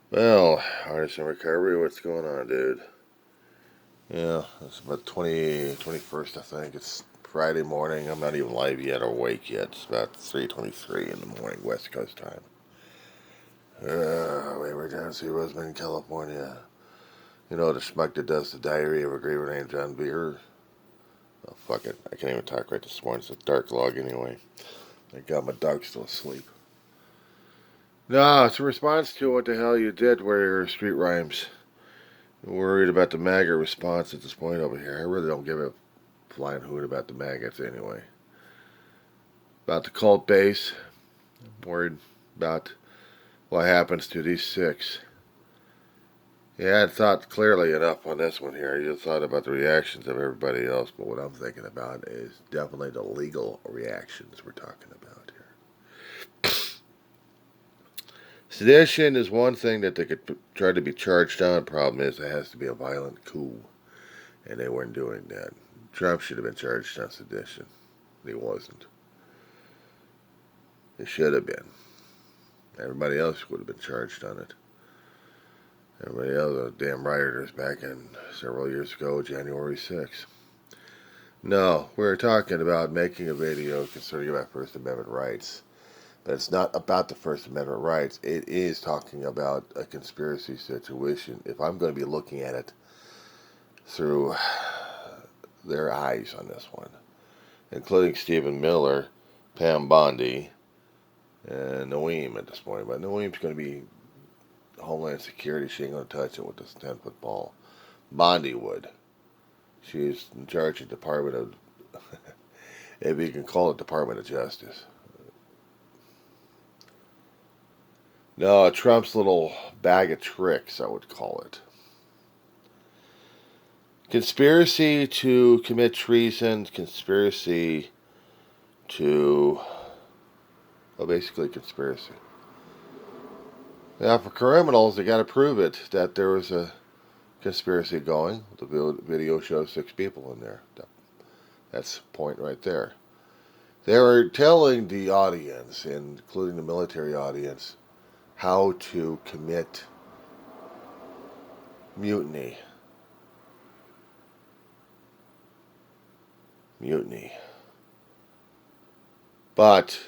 Well, artist in recovery, what's going on, dude? Yeah, it's about 21st, I think. It's Friday morning. I'm not even live yet or awake yet. It's about 3:23 in the morning, West Coast time. We're down to see Roseman, California. You know the schmuck that does the diary of a graver named John Beer? Oh, fuck it. I can't even talk right this morning. It's a dark log anyway. Thank God my dog's still asleep. No, it's a response to what the hell you did where your street rhymes. Worried about the MAGA response at this point over here. I really don't give a flying hoot about the maggots anyway. About the cult base. I'm worried about what happens to these six. Yeah, I hadn't thought clearly enough on this one here. I just thought about the reactions of everybody else, but what I'm thinking about is definitely the legal reactions we're talking about here. Sedition is one thing that they could try to be charged on. Problem is, it has to be a violent coup, and they weren't doing that. Trump should have been charged on sedition. He wasn't. He should have been. Everybody else would have been charged on it. Everybody else, the damn rioters back in several years ago, January 6th. No, we're talking about making a video concerning about First Amendment rights. But it's not about the First Amendment rights. It is talking about a conspiracy situation. If I'm going to be looking at it through their eyes on this one, including Stephen Miller, Pam Bondi, and Noem at this point. But Noem's going to be Homeland Security. She ain't going to touch it with this 10-foot ball. Bondi would. She's in charge of Department of, if you can call it Department of Justice. No, Trump's little bag of tricks, I would call it. Conspiracy to commit treason, conspiracy to, well, basically conspiracy. Now, for criminals, they got to prove it that there was a conspiracy going. The video shows 6 people in there. That's the point right there. They were telling the audience, including the military audience, how to commit mutiny. Mutiny. But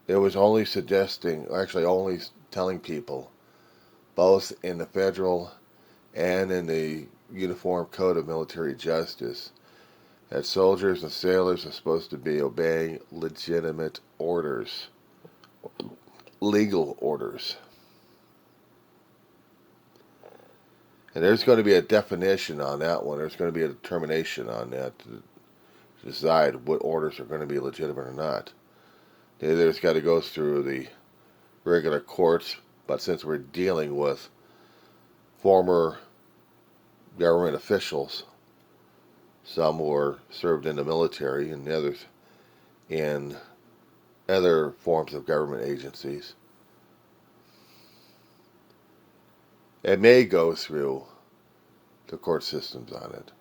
it was only suggesting, actually only telling people, both in the federal and in the Uniform Code of Military Justice, that soldiers and sailors are supposed to be obeying legitimate orders, legal orders. And there's going to be a definition on that one. There's going to be a determination on that to decide what orders are going to be legitimate or not. Either it's got to go through the regular courts, but since we're dealing with former government officials, some were served in the military and the others in other forms of government agencies, it may go through the court systems on it.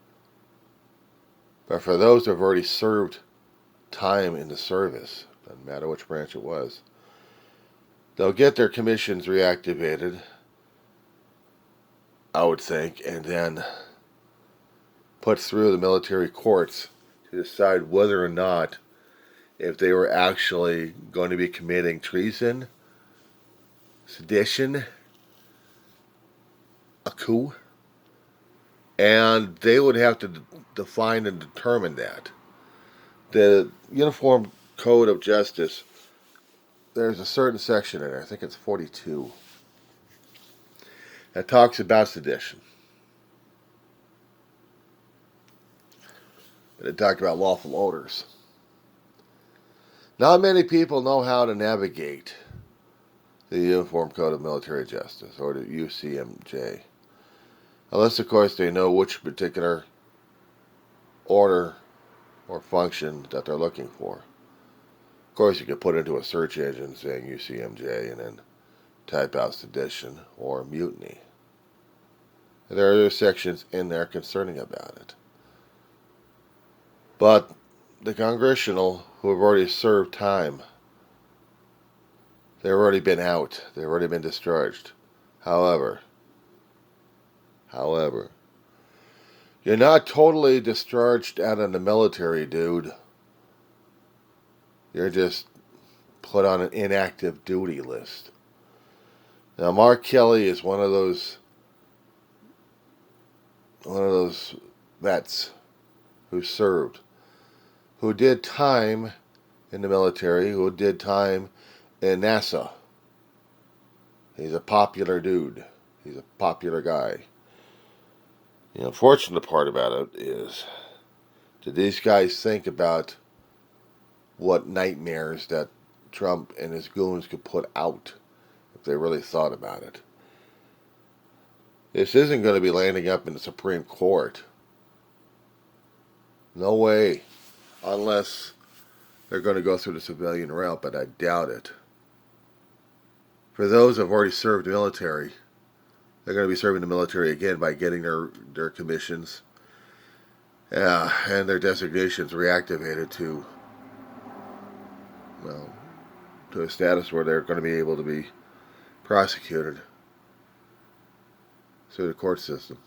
But for those who have already served time in the service, doesn't matter which branch it was, they'll get their commissions reactivated, I would think, and then put through the military courts to decide whether or not if they were actually going to be committing treason, sedition, a coup, and they would have to define and determine that. The Uniform Code of Justice, there's a certain section in there, I think it's 42, that talks about sedition. And it talked about lawful orders. Not many people know how to navigate the Uniform Code of Military Justice, or the UCMJ. Unless, of course, they know which particular order or function that they're looking for. Of course, you could put into a search engine saying UCMJ and then type out sedition or mutiny. There are other sections in there concerning about it. But the congressional who have already served time They've already been out. They've already been discharged. However, you're not totally discharged out of the military, dude. You're just put on an inactive duty list. Now, Mark Kelly is one of those vets who served, who did time in the military, who did time in NASA. He's a popular dude. He's a popular guy. The unfortunate part about it is, did these guys think about what nightmares that Trump and his goons could put out if they really thought about it? This isn't going to be landing up in the Supreme Court. No way. Unless they're going to go through the civilian route, but I doubt it. For those who have already served the military, they're going to be serving the military again by getting their commissions and their designations reactivated to, well, to a status where they're going to be able to be prosecuted through the court system.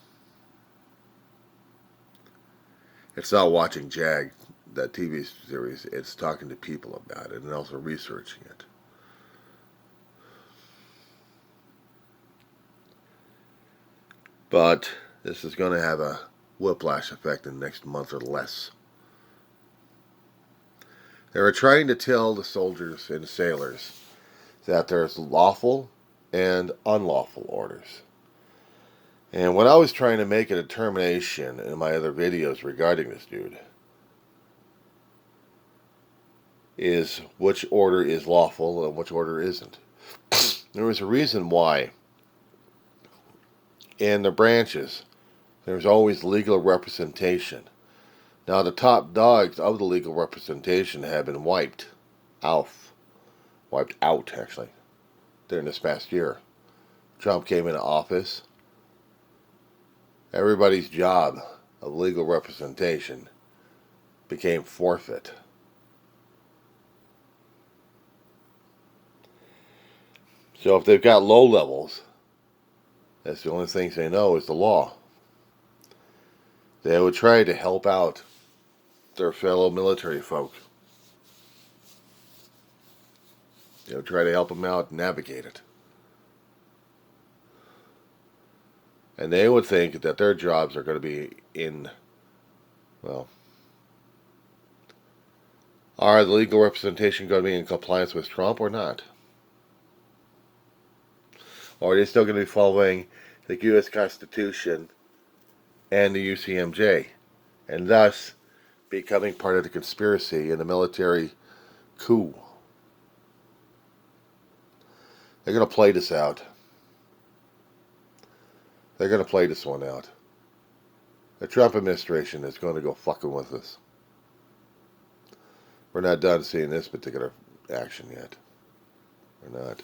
It's not watching JAG, that TV series. It's talking to people about it and also researching it. But this is going to have a whiplash effect in the next month or less. They were trying to tell the soldiers and sailors that there's lawful and unlawful orders. And when I was trying to make a determination in my other videos regarding this dude, is which order is lawful and which order isn't. There was a reason why in the branches there's always legal representation. Now the top dogs of the legal representation have been wiped out actually, during this past year. Trump came into office. Everybody's job of legal representation became forfeit. So if they've got low levels, that's the only things they know is the law. They would try to help out their fellow military folk. They would try to help them out and navigate it. And they would think that their jobs are going to be in, well, are the legal representation going to be in compliance with Trump or not? Or are they still going to be following the U.S. Constitution and the UCMJ, and thus becoming part of the conspiracy in the military coup? They're going to play this out. They're going to play this one out. The Trump administration is going to go fucking with us. We're not done seeing this particular action yet. We're not.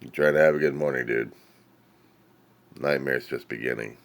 You try to have a good morning, dude. Nightmare's just beginning.